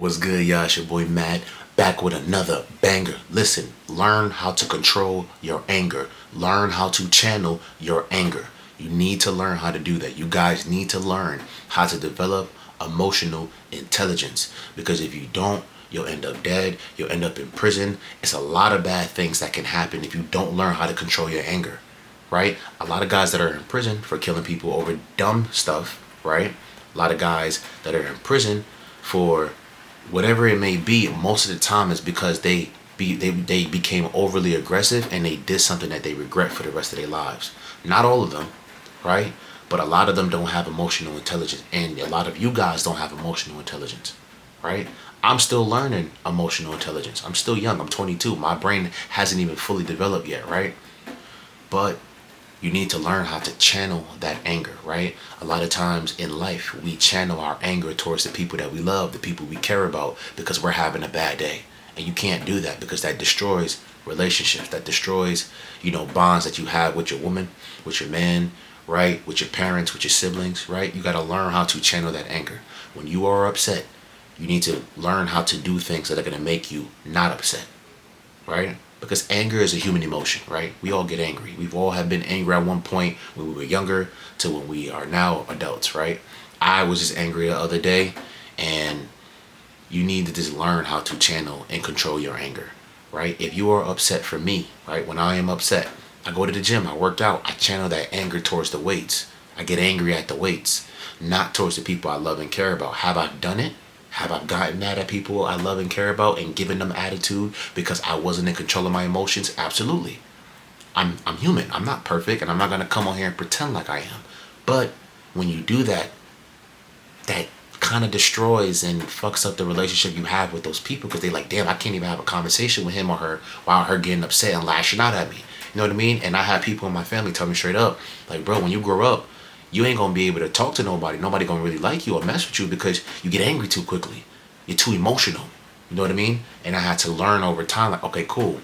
What's good, y'all? It's your boy Matt, back with another banger. Listen, learn how to control your anger. Learn how to channel your anger. You need to learn how to do that. You guys need to learn how to develop emotional intelligence. Because if you don't, you'll end up dead. You'll end up in prison. It's a lot of bad things that can happen if you don't learn how to control your anger, right? A lot of guys that are in prison for killing people over dumb stuff, right? A lot of guys that are in prison for whatever it may be, most of the time is because they became overly aggressive and they did something that they regret for the rest of their lives. Not all of them, right? But a lot of them don't have emotional intelligence, and a lot of you guys don't have emotional intelligence, right? I'm still learning emotional intelligence. I'm still young. I'm 22. My brain hasn't even fully developed yet, right? But you need to learn how to channel that anger, right? A lot of times in life, we channel our anger towards the people that we love, the people we care about, because we're having a bad day. And you can't do that because that destroys relationships. That destroys, bonds that you have with your woman, with your man, right? With your parents, with your siblings, right? You got to learn how to channel that anger. When you are upset, you need to learn how to do things that are going to make you not upset, right? Because anger is a human emotion, right? We all get angry. We've all have been angry at one point when we were younger to when we are now adults, right? I was just angry the other day, and you need to just learn how to channel and control your anger, right? If you are upset, for me, right, when I am upset, I go to the gym, I work out, I channel that anger towards the weights. I get angry at the weights, not towards the people I love and care about. Have I done it? Have I gotten mad at people I love and care about and given them attitude because I wasn't in control of my emotions? Absolutely. I'm human. I'm not perfect, and I'm not going to come on here and pretend like I am. But when you do that, that kind of destroys and fucks up the relationship you have with those people, because they're like, damn, I can't even have a conversation with him or her while her getting upset and lashing out at me. You know what I mean? And I have people in my family tell me straight up, like, bro, when you grow up, you ain't gonna be able to talk to nobody. Nobody gonna really like you or mess with you because you get angry too quickly. You're too emotional. You know what I mean? And I had to learn over time, like, okay, cool.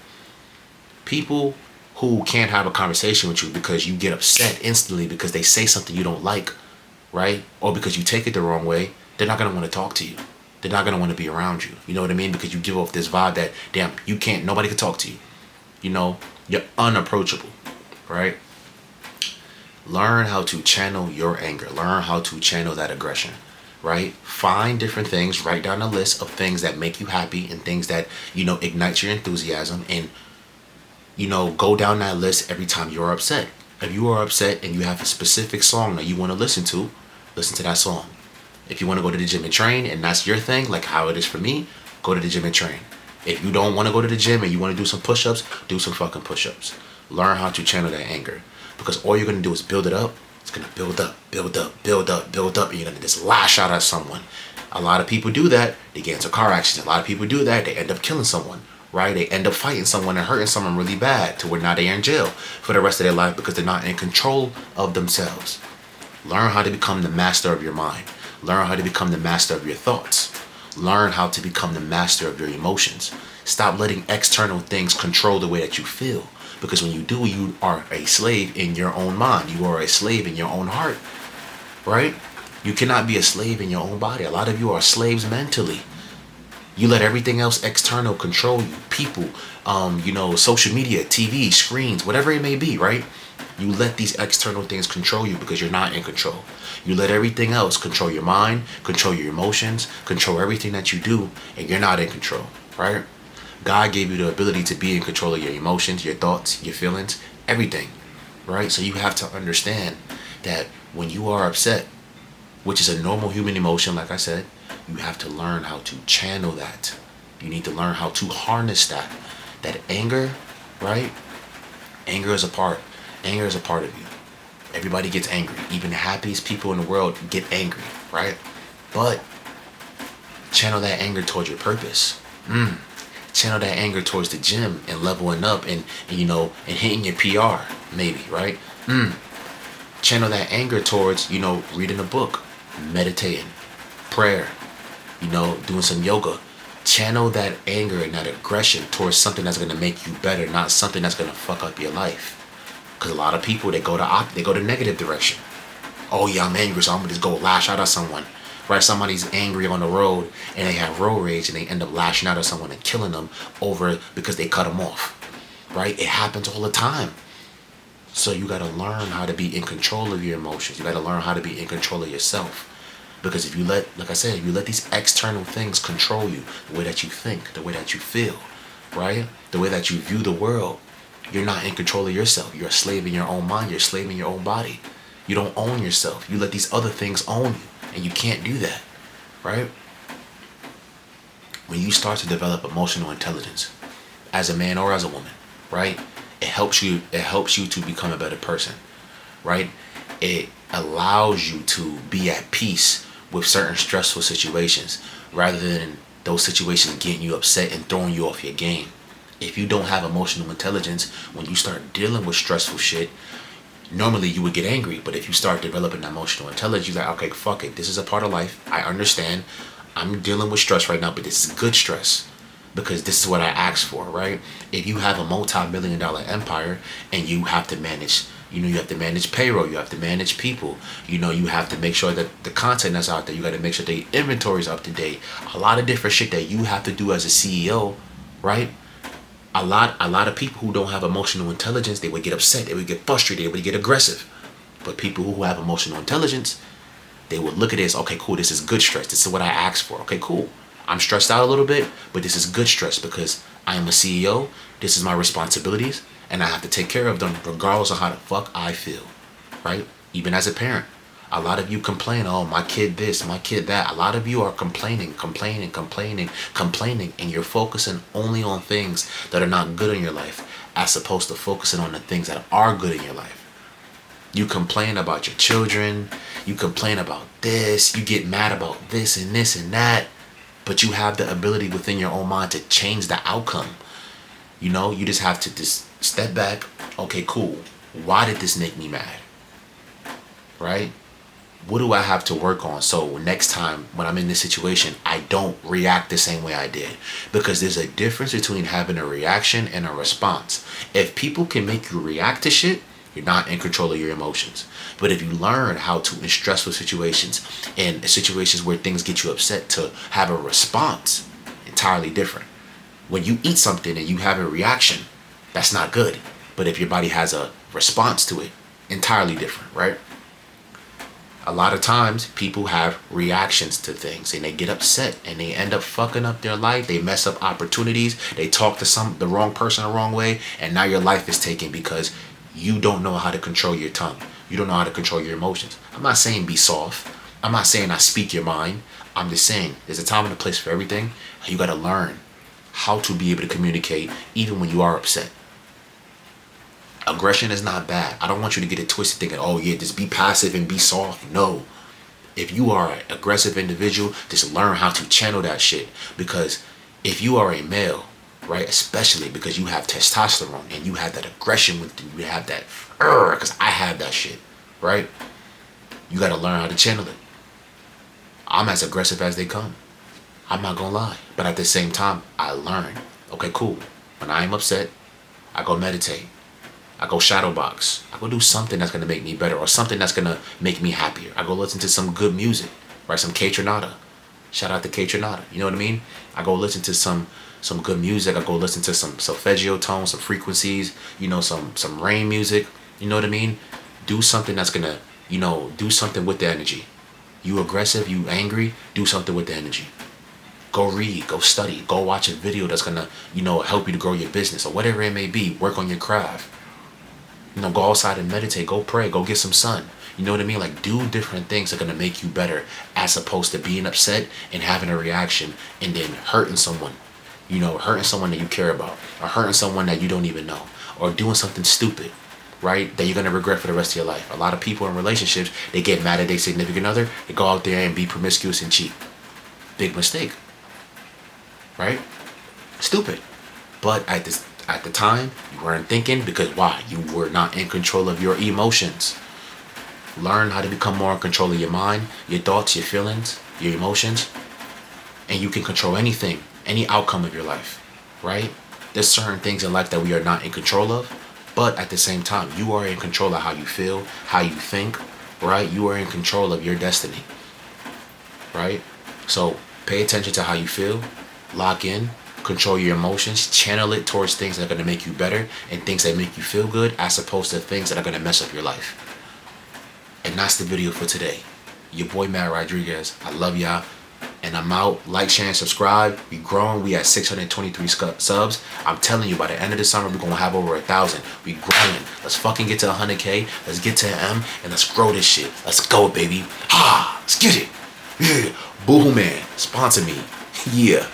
People who can't have a conversation with you because you get upset instantly because they say something you don't like, right? Or because you take it the wrong way, they're not gonna want to talk to you. They're not gonna want to be around you. You know what I mean? Because you give off this vibe that, damn, nobody can talk to you. You're unapproachable, right? Learn how to channel your anger. Learn how to channel that aggression, right? Find different things. Write down a list of things that make you happy and things that, ignite your enthusiasm. And, go down that list every time you're upset. If you are upset and you have a specific song that you want to listen to that song. If you want to go to the gym and train and that's your thing, like how it is for me, go to the gym and train. If you don't want to go to the gym and you want to do some push-ups, do some fucking push-ups. Learn how to channel that anger. Because all you're going to do is build it up. It's going to build up, build up, build up, build up. And you're going to just lash out at someone. A lot of people do that. They get into car accidents. A lot of people do that. They end up killing someone, right? They end up fighting someone and hurting someone really bad to where now they're in jail for the rest of their life because they're not in control of themselves. Learn how to become the master of your mind. Learn how to become the master of your thoughts. Learn how to become the master of your emotions. Stop letting external things control the way that you feel. Because when you do, you are a slave in your own mind. You are a slave in your own heart, right? You cannot be a slave in your own body. A lot of you are slaves mentally. You let everything else external control you. People, social media, TV, screens, whatever it may be, right? You let these external things control you because you're not in control. You let everything else control your mind, control your emotions, control everything that you do, and you're not in control, right? God gave you the ability to be in control of your emotions, your thoughts, your feelings, everything, right? So you have to understand that when you are upset, which is a normal human emotion, like I said, you have to learn how to channel that. You need to learn how to harness that. That anger, right? Anger is a part of you. Everybody gets angry. Even the happiest people in the world get angry, right? But channel that anger towards your purpose. Channel that anger towards the gym and leveling up and hitting your PR, maybe, right? Channel that anger towards, reading a book, meditating, prayer, doing some yoga. Channel that anger and that aggression towards something that's going to make you better, not something that's going to fuck up your life. Because a lot of people, they go to negative direction. Oh yeah, I'm angry, so I'm going to just go lash out at someone. right? Somebody's angry on the road and they have road rage and they end up lashing out at someone and killing them over because they cut them off, right? It happens all the time. So you got to learn how to be in control of your emotions. You got to learn how to be in control of yourself. Because if you let, like I said, if you let these external things control you, the way that you think, the way that you feel, right? The way that you view the world, you're not in control of yourself. You're a slave in your own mind. You're a slave in your own body. You don't own yourself. You let these other things own you. And you can't do that, right? When you start to develop emotional intelligence, as a man or as a woman, right? It helps you to become a better person, right? It allows you to be at peace with certain stressful situations rather than those situations getting you upset and throwing you off your game. If you don't have emotional intelligence, when you start dealing with stressful shit, normally you would get angry. But if you start developing emotional intelligence, you're like, okay, fuck it. This is a part of life. I understand. I'm dealing with stress right now, but this is good stress because this is what I asked for, right? If you have a multi-million-dollar empire and you have to manage, you have to manage payroll, you have to manage people, you have to make sure that the content that's out there, you got to make sure the inventory is up to date. A lot of different shit that you have to do as a CEO, right? A lot of people who don't have emotional intelligence, they would get upset, they would get frustrated, they would get aggressive. But people who have emotional intelligence, they would look at it as, okay, cool, this is good stress. This is what I asked for. Okay, cool. I'm stressed out a little bit, but this is good stress because I am a CEO. This is my responsibilities, and I have to take care of them regardless of how the fuck I feel, right? Even as a parent. A lot of you complain, oh, my kid this, my kid that. A lot of you are complaining, and you're focusing only on things that are not good in your life as opposed to focusing on the things that are good in your life. You complain about your children, you complain about this, you get mad about this and that, but you have the ability within your own mind to change the outcome. You just have to just step back. Okay, cool. Why did this make me mad? Right? What do I have to work on so next time when I'm in this situation, I don't react the same way I did? Because there's a difference between having a reaction and a response. If people can make you react to shit, you're not in control of your emotions. But if you learn how to, in stressful situations and situations where things get you upset, to have a response, entirely different. When you eat something and you have a reaction, that's not good. But if your body has a response to it, entirely different, right? A lot of times people have reactions to things and they get upset and they end up fucking up their life. They mess up opportunities. They talk to the wrong person the wrong way, and now your life is taken because you don't know how to control your tongue. You don't know how to control your emotions. I'm not saying be soft. I'm not saying I speak your mind. I'm just saying there's a time and a place for everything. And you got to learn how to be able to communicate even when you are upset. Aggression is not bad. I don't want you to get it twisted thinking, oh yeah, just be passive and be soft. No. If you are an aggressive individual, just learn how to channel that shit. Because if you are a male, right, especially because you have testosterone and you have that aggression within you, have that, because I have that shit, right? You got to learn how to channel it. I'm as aggressive as they come. I'm not going to lie. But at the same time, I learn. Okay, cool. When I'm upset, I go meditate. I go shadow box. I go do something that's going to make me better or something that's going to make me happier. I go listen to some good music, right? Some K Tronada. Shout out to K Tronada. You know what I mean? I go listen to some good music. I go listen to some solfeggio tones, some frequencies, some rain music. You know what I mean? Do something that's going to, do something with the energy. You aggressive, you angry, do something with the energy. Go read, go study, go watch a video that's going to, help you to grow your business or whatever it may be. Work on your craft. Go outside and meditate, go pray, go get some sun. You know what I mean? Like, do different things that are going to make you better as opposed to being upset and having a reaction and then hurting someone. Hurting someone that you care about or hurting someone that you don't even know or doing something stupid, right? That you're going to regret for the rest of your life. A lot of people in relationships, they get mad at their significant other. They go out there and be promiscuous and cheat. Big mistake, right? Stupid. But at the time, you weren't thinking because why? You were not in control of your emotions. Learn how to become more in control of your mind, your thoughts, your feelings, your emotions, and you can control anything, any outcome of your life, right? There's certain things in life that we are not in control of, but at the same time, you are in control of how you feel, how you think, right? You are in control of your destiny. right? So pay attention to how you feel, lock in, control your emotions, channel it towards things that are going to make you better and things that make you feel good, as opposed to things that are going to mess up your life. And that's the video for today. Your boy Matt Rodriguez. I love y'all. And I'm out. Like, share, and subscribe. We growing. We at 623 subs. I'm telling you, by the end of the summer, we're going to have over 1,000. We growing. Let's fucking get to 100K. Let's get to an M. And let's grow this shit. Let's go, baby. Let's get it. Yeah. Boohoo Man. Sponsor me. Yeah.